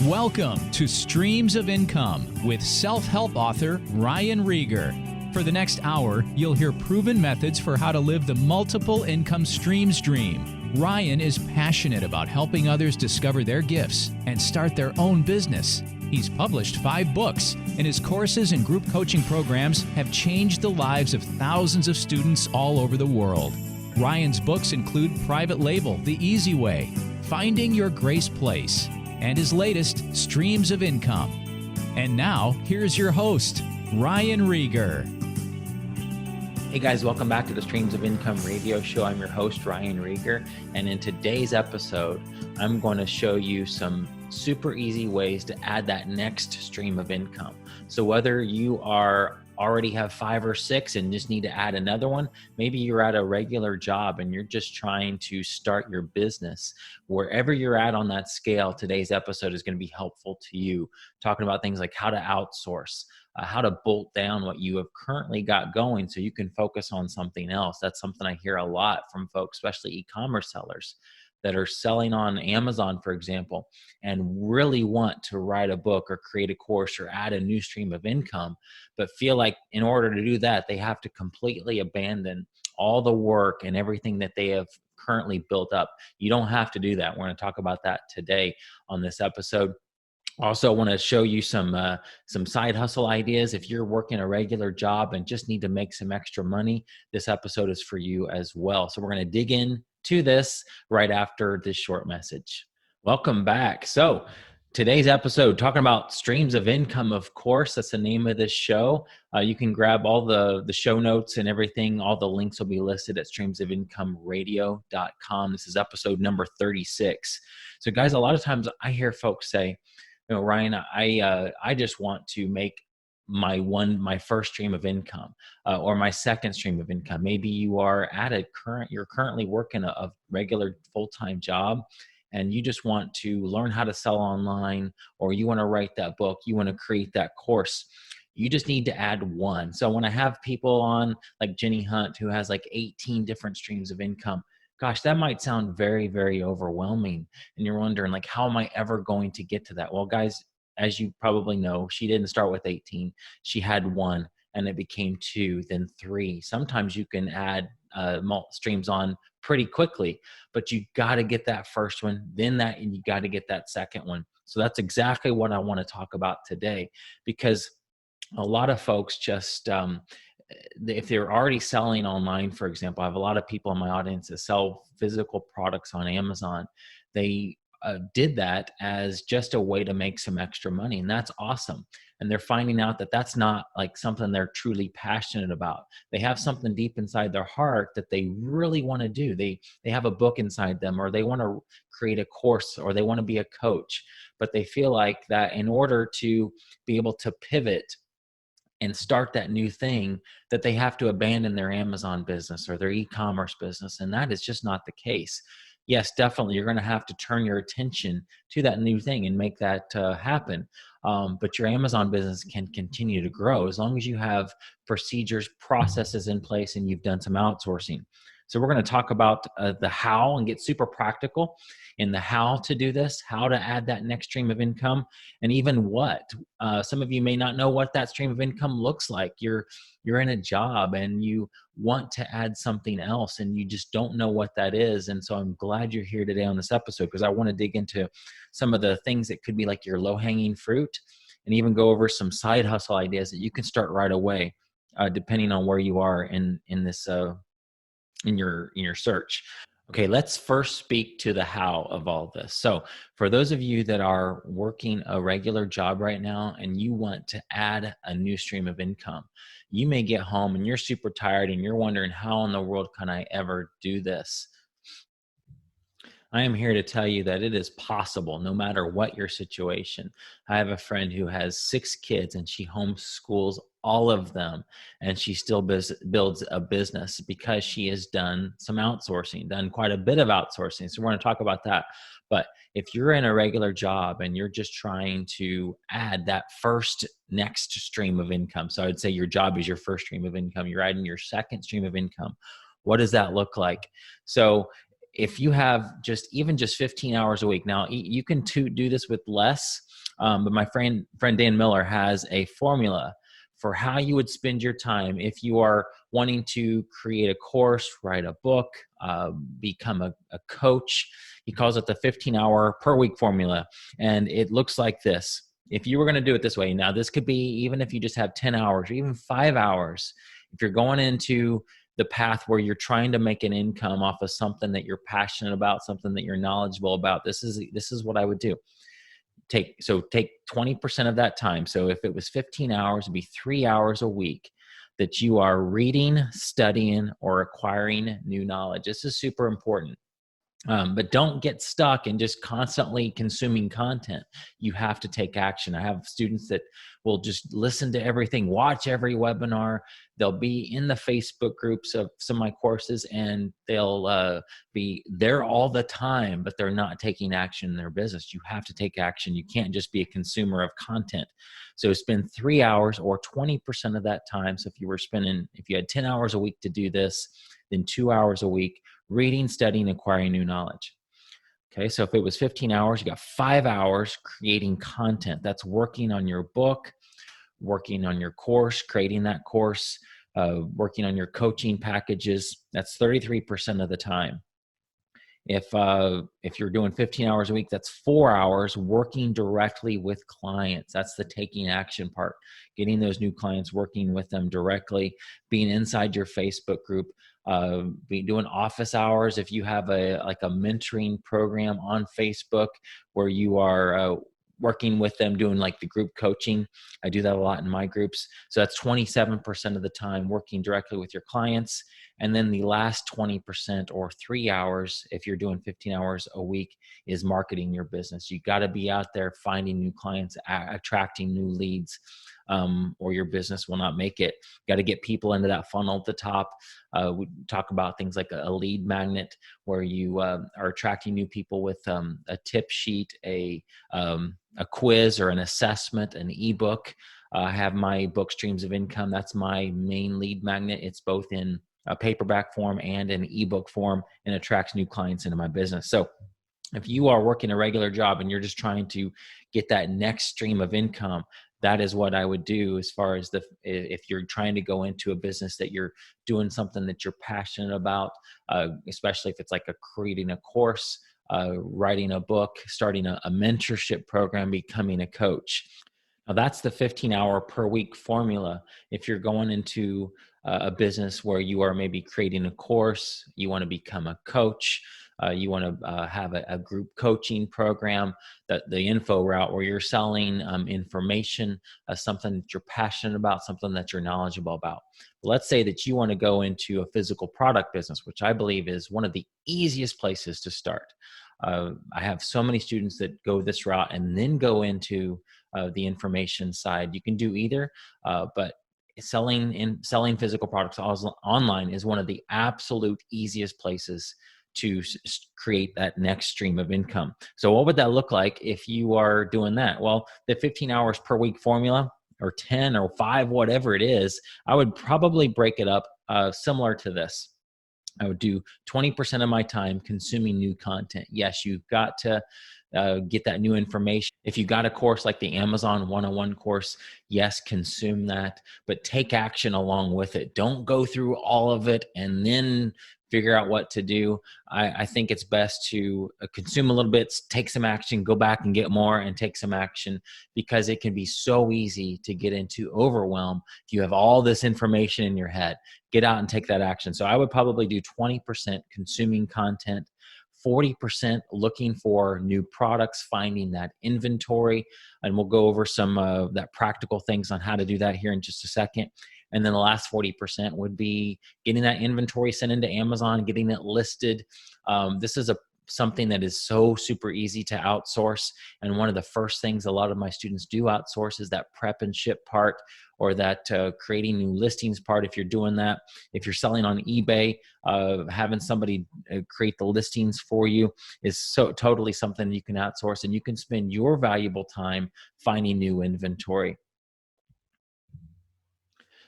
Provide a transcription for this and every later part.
Welcome to Streams of Income with self-help author Ryan Rieger. For the next hour, you'll hear proven methods for how to live the multiple income streams dream. Ryan is passionate about helping others discover their gifts and start their own business. He's published 5 books, and his courses and group coaching programs have changed the lives of thousands of students all over the world. Ryan's books include Private Label, The Easy Way, Finding Your Grace Place, and his latest, Streams of Income. And now, here's your host, Ryan Rieger. Hey guys, welcome back to the Streams of Income radio show. I'm your host, Ryan Rieger, and in today's episode, I'm going to show you some super easy ways to add that next stream of income. So whether you already have 5 or 6 and just need to add another one, maybe you're at a regular job and you're just trying to start your business. Wherever you're at on that scale, today's episode is going to be helpful to you, talking about things like how to outsource, how to bolt down what you have currently got going so you can focus on something else. That's something I hear a lot from folks, especially e-commerce sellers that are selling on Amazon, for example, and really want to write a book or create a course or add a new stream of income, but feel like in order to do that, they have to completely abandon all the work and everything that they have currently built up. You don't have to do that. We're going to talk about that today on this episode. Also, I want to show you some side hustle ideas. If you're working a regular job and just need to make some extra money, this episode is for you as well. So we're going to dig in to this right after this short message. Welcome back. So today's episode, talking about streams of income, of course, that's the name of this show. You can grab all the show notes and everything. All the links will be listed at streamsofincomeradio.com. This is episode number 36. So guys, a lot of times I hear folks say, you know, Ryan, I just want to make my first stream of income or my second stream of income. Maybe you are you're currently working a regular full-time job and you just want to learn how to sell online, or you want to write that book, you want to create that course. You just need to add one. So when I have people on like Jenny Hunt, who has like 18 different streams of income, gosh, that might sound very, very overwhelming. And you're wondering, like, how am I ever going to get to that? Well, guys, as you probably know, she didn't start with 18. She had 1, and it became 2, then 3. Sometimes you can add streams on pretty quickly, but you got to get that first one, then and you got to get that second one. So that's exactly what I want to talk about today, because a lot of folks just, if they're already selling online, for example, I have a lot of people in my audience that sell physical products on Amazon. They did that as just a way to make some extra money, and that's awesome. And they're finding out that that's not like something they're truly passionate about. They have something deep inside their heart that they really want to do. They have a book inside them, or they want to create a course, or they want to be a coach, but they feel like that in order to be able to pivot and start that new thing, that they have to abandon their Amazon business or their e-commerce business. And that is just not the case. Yes, definitely, you're going to have to turn your attention to that new thing and make that happen. But your Amazon business can continue to grow as long as you have procedures, processes in place, and you've done some outsourcing. So we're going to talk about the how and get super practical in the how to do this, how to add that next stream of income, and even what. Some of you may not know what that stream of income looks like. You're in a job and you want to add something else and you just don't know what that is. And so I'm glad you're here today on this episode, because I want to dig into some of the things that could be like your low-hanging fruit, and even go over some side hustle ideas that you can start right away, depending on where you are in this in your search. Okay, let's first speak to the how of all this. So for those of you that are working a regular job right now and you want to add a new stream of income, you may get home and you're super tired and you're wondering, how in the world can I ever do this? I am here to tell you that it is possible no matter what your situation. I have a friend who has 6 kids and she homeschools all of them, and she still builds a business because she has done some outsourcing, done quite a bit of outsourcing. So we're going to talk about that. But if you're in a regular job and you're just trying to add that next stream of income, so I'd say your job is your first stream of income, you're adding your second stream of income. What does that look like? So if you have even just 15 hours a week, now you can do this with less, but my friend Dan Miller has a formula for how you would spend your time if you are wanting to create a course, write a book, become a coach. He calls it the 15-hour per week formula. And it looks like this. If you were going to do it this way, now this could be even if you just have 10 hours or even 5 hours, if you're going into the path where you're trying to make an income off of something that you're passionate about, something that you're knowledgeable about, this is what I would do. Take 20% of that time. So if it was 15 hours, it'd be 3 hours a week that you are reading, studying, or acquiring new knowledge. This is super important. But don't get stuck in just constantly consuming content. You have to take action. I have students that will just listen to everything, watch every webinar. They'll be in the Facebook groups of some of my courses, and they'll be there all the time, but they're not taking action in their business. You have to take action. You can't just be a consumer of content. So spend 3 hours or 20% of that time. So if you had 10 hours a week to do this, then 2 hours a week reading, studying, acquiring new knowledge. Okay, so if it was 15 hours, you got 5 hours creating content. That's working on your book, working on your course, creating that course, working on your coaching packages. That's 33% of the time. If you're doing 15 hours a week, that's 4 hours working directly with clients. That's the taking action part, getting those new clients, working with them directly, being inside your Facebook group, doing office hours. If you have a mentoring program on Facebook where you are working with them, doing like the group coaching. I do that a lot in my groups. So that's 27% of the time working directly with your clients. And then the last 20% or 3 hours, if you're doing 15 hours a week, is marketing your business. You got to be out there finding new clients, attracting new leads, or your business will not make it. Got to get people into that funnel at the top. We talk about things like a lead magnet, where you are attracting new people with a tip sheet, a quiz or an assessment, an ebook. I have my book, Streams of Income. That's my main lead magnet. It's both in a paperback form and an ebook form, and attracts new clients into my business. So if you are working a regular job and you're just trying to get that next stream of income, that is what I would do. As far as if you're trying to go into a business that you're doing something that you're passionate about, especially if it's like creating a course, writing a book, starting a mentorship program, becoming a coach. Now that's the 15-hour per week formula. If you're going into a business where you are maybe creating a course, you want to become a coach, you want to have a group coaching program, that the info route where you're selling information, something that you're passionate about, something that you're knowledgeable about. But let's say that you want to go into a physical product business, which I believe is one of the easiest places to start. I have so many students that go this route and then go into the information side. You can do either, but selling physical products online is one of the absolute easiest places to create that next stream of income. So what would that look like if you are doing that? Well, the 15 hours per week formula, or 10 or 5, whatever it is, I would probably break it up similar to this. I would do 20% of my time consuming new content. Yes, you've got to get that new information. If you got a course like the Amazon 101 course, yes, consume that, but take action along with it. Don't go through all of it and then figure out what to do. I think it's best to consume a little bit, take some action, go back and get more and take some action, because it can be so easy to get into overwhelm if you have all this information in your head. Get out and take that action. So I would probably do 20% consuming content, 40% looking for new products, finding that inventory, and we'll go over some of that practical things on how to do that here in just a second. And then the last 40% would be getting that inventory sent into Amazon, getting it listed. This is something that is so super easy to outsource. And one of the first things a lot of my students do outsource is that prep and ship part, or that creating new listings part. If you're doing that, if you're selling on eBay, having somebody create the listings for you is so totally something you can outsource, and you can spend your valuable time finding new inventory.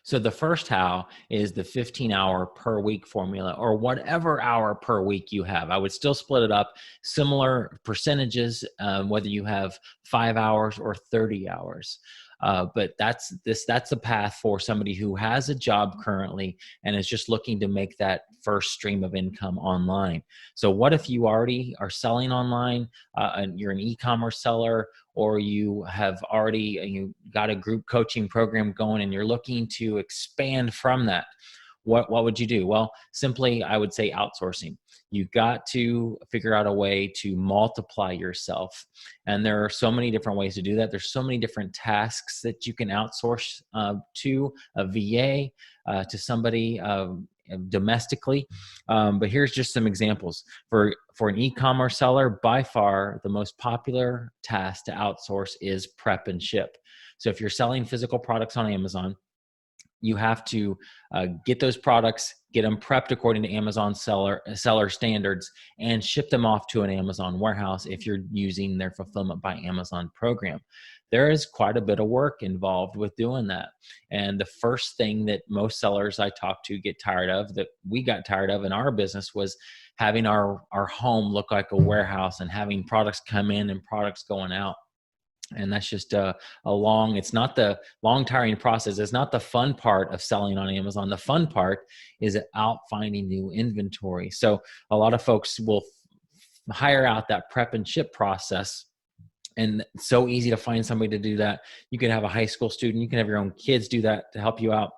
So the first how is the 15-hour per week formula, or whatever hour per week you have. I would still split it up, similar percentages, whether you have 5 hours or 30 hours. But that's a path for somebody who has a job currently and is just looking to make that first stream of income online. So what if you already are selling online, and you're an e-commerce seller, or you have already you got a group coaching program going and you're looking to expand from that? What would you do? Well, simply, I would say outsourcing. You got to figure out a way to multiply yourself. And there are so many different ways to do that. There's so many different tasks that you can outsource to a VA, to somebody domestically. But here's just some examples. For an e-commerce seller, by far the most popular task to outsource is prep and ship. So if you're selling physical products on Amazon, you have to get those products, get them prepped according to Amazon seller standards, and ship them off to an Amazon warehouse if you're using their Fulfillment by Amazon program. There is quite a bit of work involved with doing that. And the first thing that most sellers I talk to get tired of, that we got tired of in our business, was having our home look like a warehouse and having products come in and products going out. And that's just it's not the long tiring process. It's not the fun part of selling on Amazon. The fun part is out finding new inventory. So a lot of folks will hire out that prep and ship process. And it's so easy to find somebody to do that. You can have a high school student, you can have your own kids do that to help you out.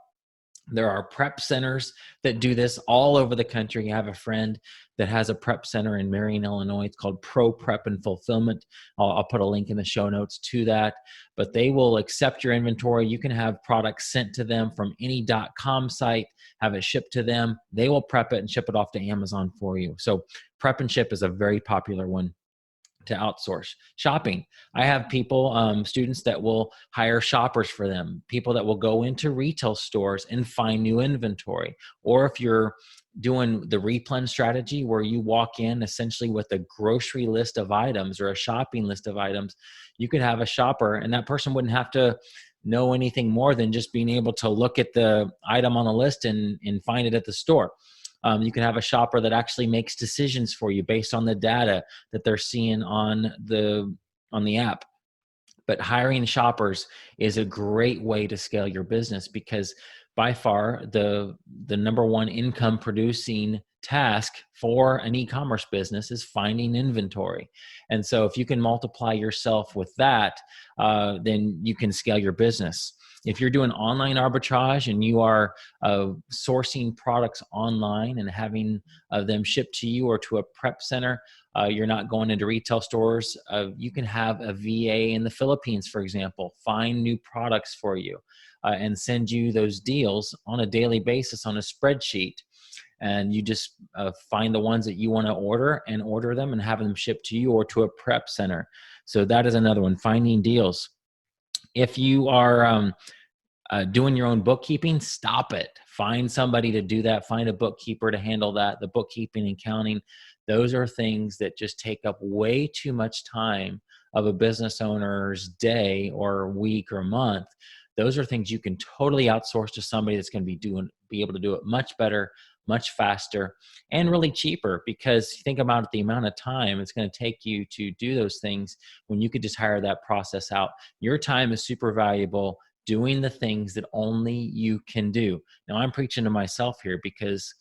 There are prep centers that do this all over the country. I have a friend that has a prep center in Marion, Illinois. It's called Pro Prep and Fulfillment. I'll put a link in the show notes to that. But they will accept your inventory. You can have products sent to them from any .com site, have it shipped to them. They will prep it and ship it off to Amazon for you. So prep and ship is a very popular one to outsource. Shopping. I have people, students that will hire shoppers for them, people that will go into retail stores and find new inventory. Or if you're doing the replen strategy, where you walk in essentially with a grocery list of items or a shopping list of items, you could have a shopper, and that person wouldn't have to know anything more than just being able to look at the item on the list and find it at the store. You can have a shopper that actually makes decisions for you based on the data that they're seeing on the app. But hiring shoppers is a great way to scale your business, because by far the number one income producing task for an e-commerce business is finding inventory. And so if you can multiply yourself with that, then you can scale your business. If you're doing online arbitrage and you are sourcing products online and having them shipped to you or to a prep center, you're not going into retail stores, you can have a VA in the Philippines, for example, find new products for you and send you those deals on a daily basis on a spreadsheet. And you just find the ones that you want to order and order them and have them shipped to you or to a prep center. So that is another one, finding deals. If you are doing your own bookkeeping, stop it. Find somebody to do that. Find a bookkeeper to handle that. The bookkeeping and counting, those are things that just take up way too much time of a business owner's day or week or month. Those are things you can totally outsource to somebody that's going to be able to do it much better, much faster, and really cheaper, because think about the amount of time it's going to take you to do those things when you could just hire that process out. Your time is super valuable doing the things that only you can do. Now, I'm preaching to myself here, because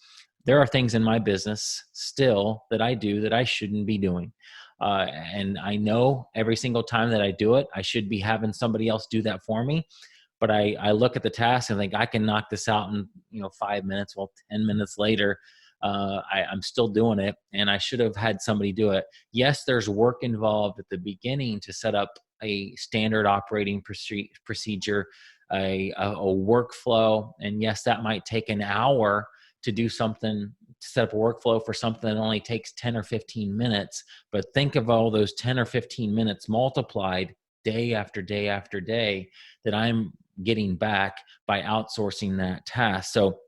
there are things in my business still that I do that I shouldn't be doing. And I know every single time that I do it, I should be having somebody else do that for me. But I look at the task and think I can knock this out in 5 minutes. Well, 10 minutes later, I'm still doing it, and I should have had somebody do it. Yes, there's work involved at the beginning to set up a standard operating procedure, a workflow, and yes, that might take an hour to do something, to set up a workflow for something that only takes 10 or 15 minutes. But think of all those 10 or 15 minutes multiplied day after day after day that I'm getting back by outsourcing that task. So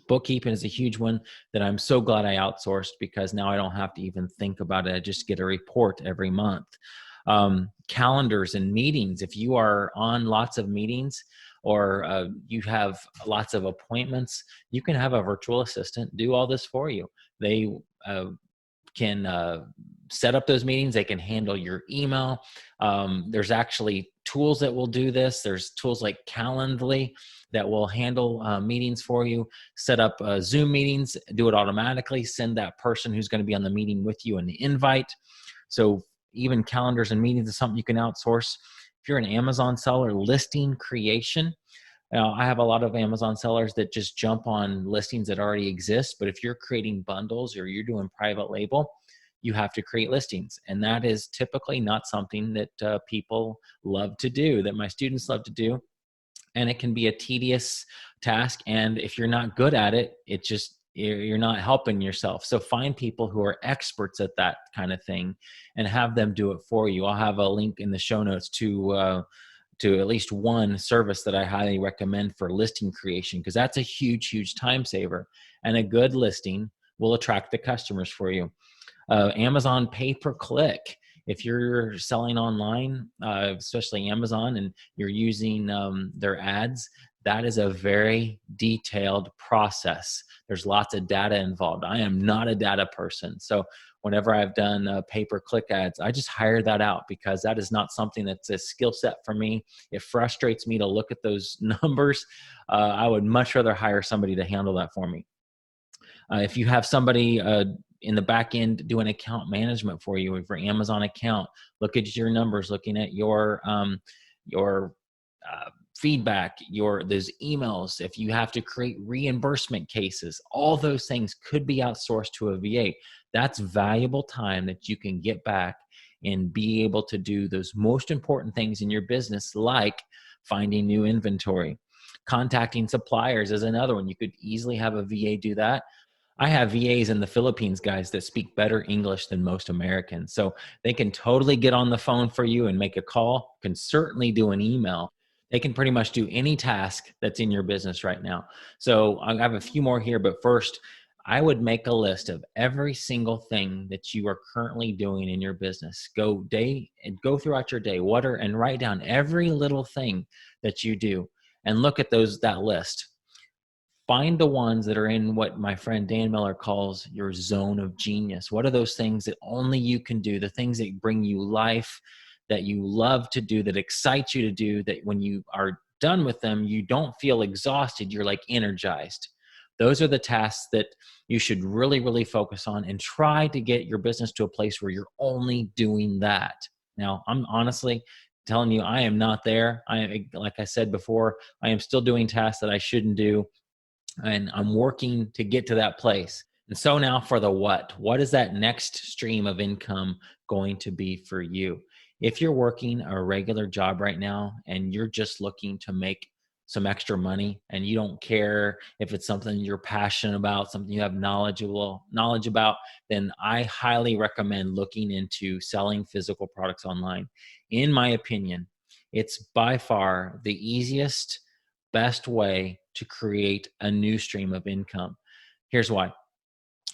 bookkeeping is a huge one that I'm so glad I outsourced, because now I don't have to even think about it. I just get a report every month. Calendars and meetings. If you are on lots of meetings, or you have lots of appointments, you can have a virtual assistant do all this for you. They can set up those meetings. They can handle your email. There's actually tools that will do this. There's tools like Calendly that will handle meetings for you, set up Zoom meetings, do it automatically, send that person who's going to be on the meeting with you an invite. So even calendars and meetings is something you can outsource. If you're an Amazon seller, listing creation. Now, I have a lot of Amazon sellers that just jump on listings that already exist, but if you're creating bundles or you're doing private label, you have to create listings. And that is typically not something that people love to do, that my students love to do. And it can be a tedious task. And if you're not good at it, you're not helping yourself. So find people who are experts at that kind of thing and have them do it for you. I'll have a link in the show notes to at least one service that I highly recommend for listing creation, because that's a huge time saver. And a good listing will attract the customers for you. Amazon pay-per-click. If you're selling online, especially Amazon, and you're using their ads, that is a very detailed process. There's lots of data involved. I am not a data person. So whenever I've done pay-per-click ads, I just hire that out, because that is not something that's a skill set for me. It frustrates me to look at those numbers. I would much rather hire somebody to handle that for me. If you have somebody in the back end doing account management for you, for Amazon account, look at your numbers, looking at your feedback, those emails. If you have to create reimbursement cases, all those things could be outsourced to a VA. That's valuable time that you can get back and be able to do those most important things in your business, like finding new inventory. Contacting suppliers is another one. You could easily have a VA do that. I have VAs in the Philippines, guys, that speak better English than most Americans. So they can totally get on the phone for you and make a call, can certainly do an email. They can pretty much do any task that's in your business right now. So I have a few more here, but first, I would make a list of every single thing that you are currently doing in your business. Go throughout your day, and write down every little thing that you do and look at that list. Find the ones that are in what my friend Dan Miller calls your zone of genius. What are those things that only you can do, the things that bring you life, that you love to do, that excite you to do, that when you are done with them, you don't feel exhausted, you're like energized. Those are the tasks that you should really focus on, and try to get your business to a place where you're only doing that. Now, I'm honestly telling you, I am not there. Like I said before, I am still doing tasks that I shouldn't do, and I'm working to get to that place. And so now for the what. What is that next stream of income going to be for you? If you're working a regular job right now and you're just looking to make some extra money, and you don't care if it's something you're passionate about, something you have knowledge about, then I highly recommend looking into selling physical products online. In my opinion, it's by far the easiest, best way to create a new stream of income. Here's why.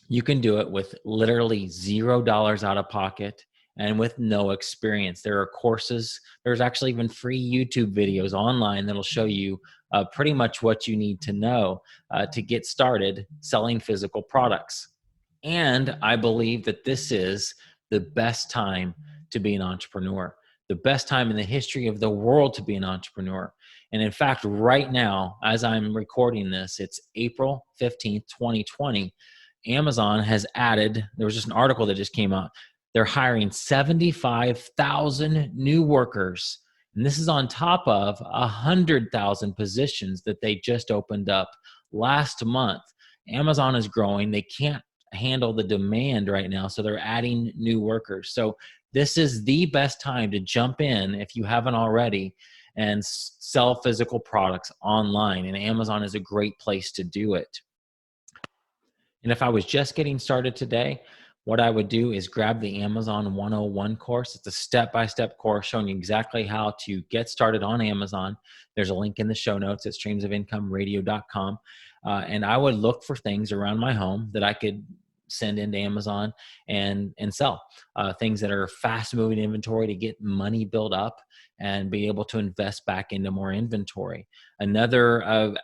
You can do it with literally $0 out of pocket and with no experience. There are courses. There's actually even free YouTube videos online that'll show you pretty much what you need to know to get started selling physical products. And I believe that this is the best time to be an entrepreneur, the best time in the history of the world to be an entrepreneur. And in fact, right now, as I'm recording this, it's April 15th, 2020. Amazon has added, there was just an article that just came out, they're hiring 75,000 new workers. And this is on top of 100,000 positions that they just opened up last month. Amazon is growing. They can't handle the demand right now, so they're adding new workers. So this is the best time to jump in, if you haven't already, and sell physical products online. And Amazon is a great place to do it. And if I was just getting started today, what I would do is grab the Amazon 101 course. It's a step-by-step course showing you exactly how to get started on Amazon. There's a link in the show notes at streamsofincomeradio.com. And I would look for things around my home that I could send into Amazon and sell. Things that are fast-moving inventory to get money built up. and be able to invest back into more inventory. Another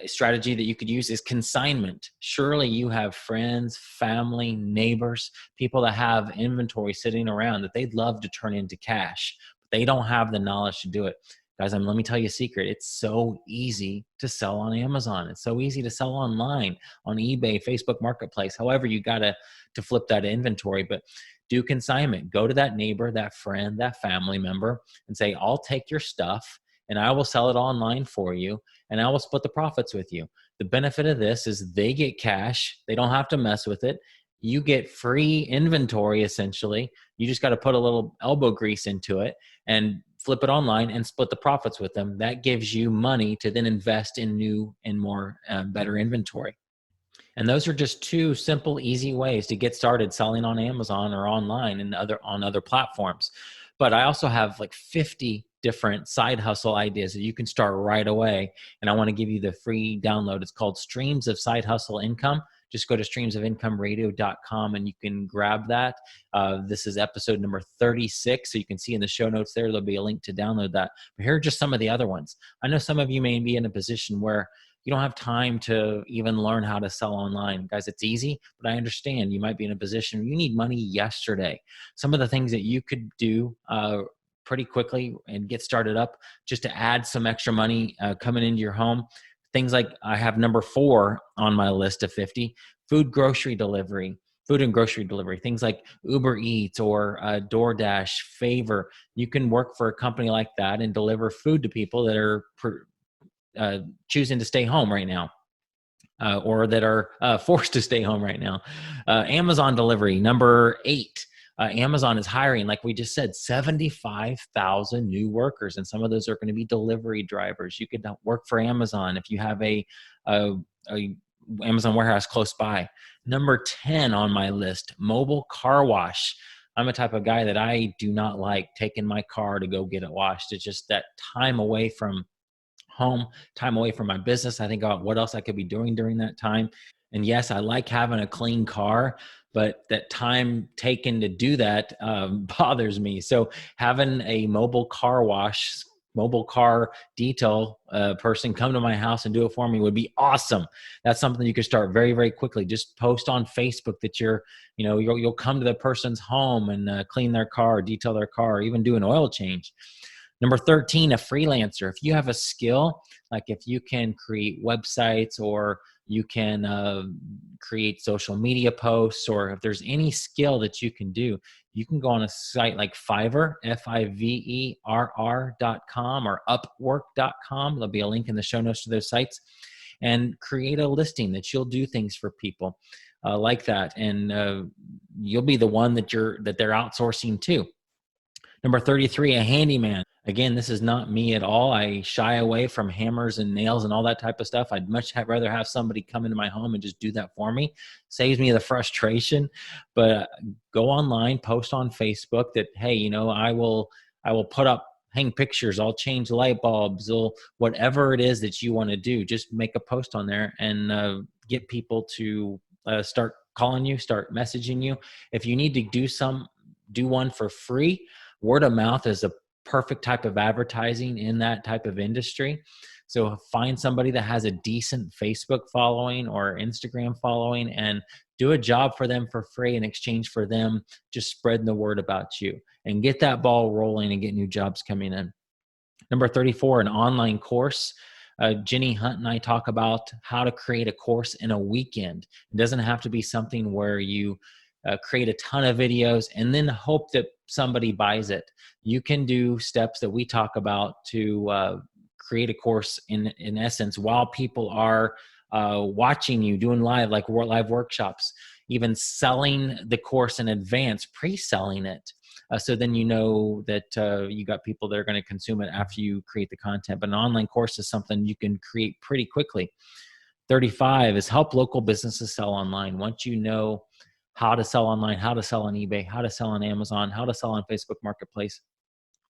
strategy that you could use is consignment. Surely you have friends, family, neighbors, people that have inventory sitting around that they'd love to turn into cash, but they don't have the knowledge to do it. Guys, let me tell you a secret. It's so easy to sell on Amazon. It's so easy to sell online, on eBay, Facebook Marketplace. However, you got to flip that inventory, but do consignment. Go to that neighbor, that friend, that family member and say, I'll take your stuff and I will sell it online for you and I will split the profits with you. The benefit of this is they get cash. They don't have to mess with it. You get free inventory, essentially. You just got to put a little elbow grease into it and flip it online and split the profits with them. That gives you money to then invest in new and more better inventory. And those are just two simple, easy ways to get started selling on Amazon or online and on other platforms. But I also have like 50 different side hustle ideas that you can start right away. And I want to give you the free download. It's called Streams of Side Hustle Income. Just go to streamsofincomeradio.com and you can grab that. This is episode number 36. So you can see in the show notes there'll be a link to download that. But here are just some of the other ones. I know some of you may be in a position where you don't have time to even learn how to sell online. Guys, it's easy, but I understand you might be in a position where you need money yesterday. Some of the things that you could do pretty quickly and get started up just to add some extra money coming into your home. Things like I have number 4 on my list of 50, food and grocery delivery, things like Uber Eats or DoorDash, Favor. You can work for a company like that and deliver food to people that are choosing to stay home right now. Or that are forced to stay home right now. Amazon delivery, number 8. Amazon is hiring, like we just said, 75,000 new workers, and some of those are going to be delivery drivers. You could work for Amazon if you have a Amazon warehouse close by. Number 10 on my list, mobile car wash. I'm a type of guy that I do not like taking my car to go get it washed. It's just that time away from home, time away from my business. I think about what else I could be doing during that time. And yes, I like having a clean car, but that time taken to do that bothers me. So having a mobile car wash, mobile car detail person come to my house and do it for me would be awesome. That's something you could start very, very quickly. Just post on Facebook that you'll come to the person's home and clean their car, detail their car, or even do an oil change. Number 13, a freelancer. If you have a skill, like if you can create websites or you can create social media posts, or if there's any skill that you can do, you can go on a site like Fiverr, Fiverr.com or Upwork.com. There'll be a link in the show notes to those sites, and create a listing that you'll do things for people like that. And you'll be the one that they're outsourcing to. Number 33, a handyman. Again, this is not me at all. I shy away from hammers and nails and all that type of stuff. I'd much rather have somebody come into my home and just do that for me. Saves me the frustration. But go online, post on Facebook that, hey, I will hang pictures. I'll change light bulbs. Whatever it is that you want to do, just make a post on there and get people to start calling you, start messaging you. If you need to do one for free, word of mouth is a perfect type of advertising in that type of industry. So find somebody that has a decent Facebook following or Instagram following and do a job for them for free in exchange for them just spreading the word about you, and get that ball rolling and get new jobs coming in. Number 34, an online course. Jenny Hunt and I talk about how to create a course in a weekend. It doesn't have to be something where you create a ton of videos and then hope that somebody buys it. You can do steps that we talk about to create a course in essence while people are watching you, doing live workshops, even selling the course in advance, pre-selling it. So then you know that you got people that are going to consume it after you create the content. But an online course is something you can create pretty quickly. 35 is help local businesses sell online. Once you know how to sell online, how to sell on eBay, how to sell on Amazon, how to sell on Facebook Marketplace,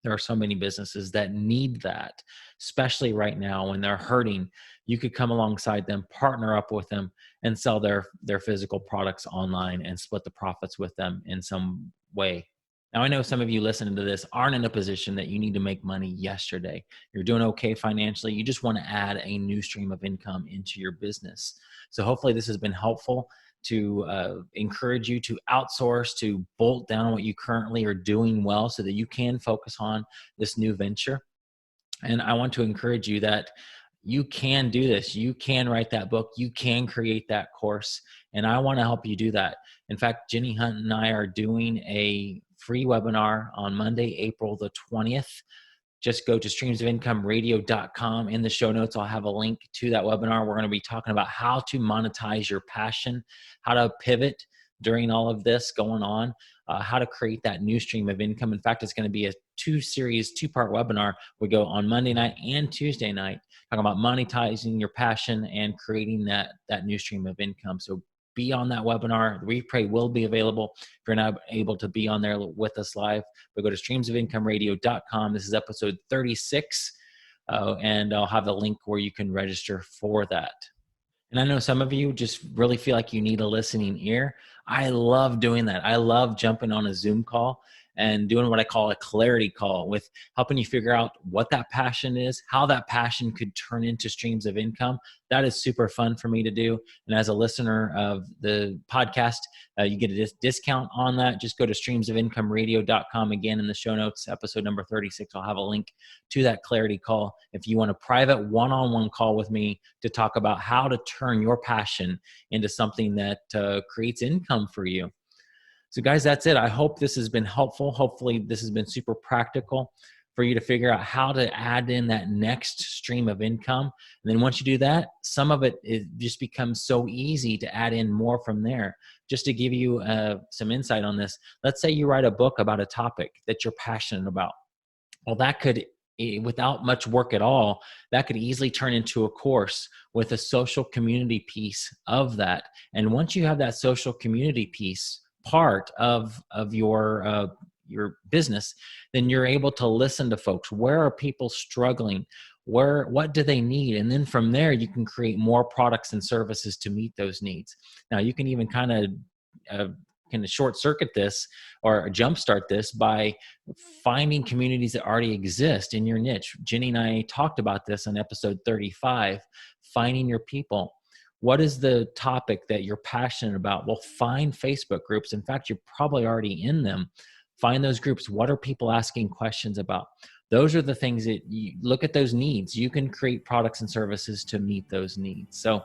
there are so many businesses that need that, especially right now when they're hurting. You could come alongside them, partner up with them, and sell their physical products online and split the profits with them in some way. Now, I know some of you listening to this aren't in a position that you need to make money yesterday. You're doing okay financially. You just want to add a new stream of income into your business. So hopefully this has been helpful to encourage you to outsource, to bolt down what you currently are doing well so that you can focus on this new venture. And I want to encourage you that you can do this. You can write that book. You can create that course. And I want to help you do that. In fact, Jenny Hunt and I are doing a free webinar on Monday, April the 20th. Just go to streamsofIncomeRadio.com. In the show notes, I'll have a link to that webinar. We're going to be talking about how to monetize your passion, how to pivot during all of this going on, how to create that new stream of income. In fact, it's going to be a two-part webinar. We go on Monday night and Tuesday night, talking about monetizing your passion and creating that new stream of income. So be on that webinar. The replay will be available if you're not able to be on there with us live. But go to streamsofIncomeRadio.com. This is episode 36, and I'll have the link where you can register for that. And I know some of you just really feel like you need a listening ear. I love doing that. I love jumping on a Zoom call and doing what I call a clarity call, with helping you figure out what that passion is, how that passion could turn into streams of income. That is super fun for me to do. And as a listener of the podcast, you get a discount on that. Just go to streamsofIncomeRadio.com. Again, in the show notes, episode number 36, I'll have a link to that clarity call if you want a private one-on-one call with me to talk about how to turn your passion into something that creates income for you. So guys, that's it. I hope this has been helpful. Hopefully this has been super practical for you to figure out how to add in that next stream of income. And then once you do that, some of it just becomes so easy to add in more from there. Just to give you some insight on this, let's say you write a book about a topic that you're passionate about. Well, that could, without much work at all, that could easily turn into a course with a social community piece of that. And once you have that social community piece part of your business, then you're able to listen to folks. Where are people struggling? What do they need? And then from there, you can create more products and services to meet those needs. Now, you can even kind of short circuit this or jumpstart this by finding communities that already exist in your niche. Jenny and I talked about this on episode 35, finding your people. What is the topic that you're passionate about? Well, find Facebook groups. In fact, you're probably already in them. Find those groups. What are people asking questions about? Those are the things that you look at, those needs. You can create products and services to meet those needs. So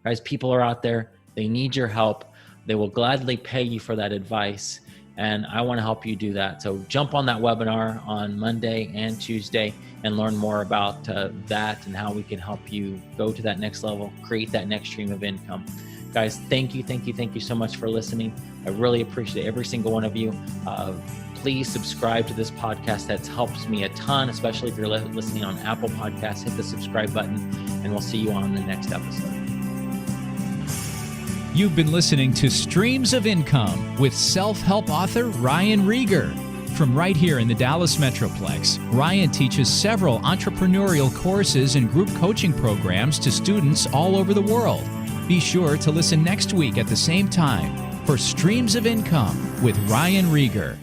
guys, people are out there. They need your help. They will gladly pay you for that advice. And I want to help you do that. So jump on that webinar on Monday and Tuesday and learn more about that and how we can help you go to that next level, create that next stream of income. Guys, thank you so much for listening. I really appreciate every single one of you. Please subscribe to this podcast. That helps me a ton, especially if you're listening on Apple Podcasts. Hit the subscribe button, and we'll see you on the next episode. You've been listening to Streams of Income with self-help author Ryan Rieger. From right here in the Dallas Metroplex, Ryan teaches several entrepreneurial courses and group coaching programs to students all over the world. Be sure to listen next week at the same time for Streams of Income with Ryan Rieger.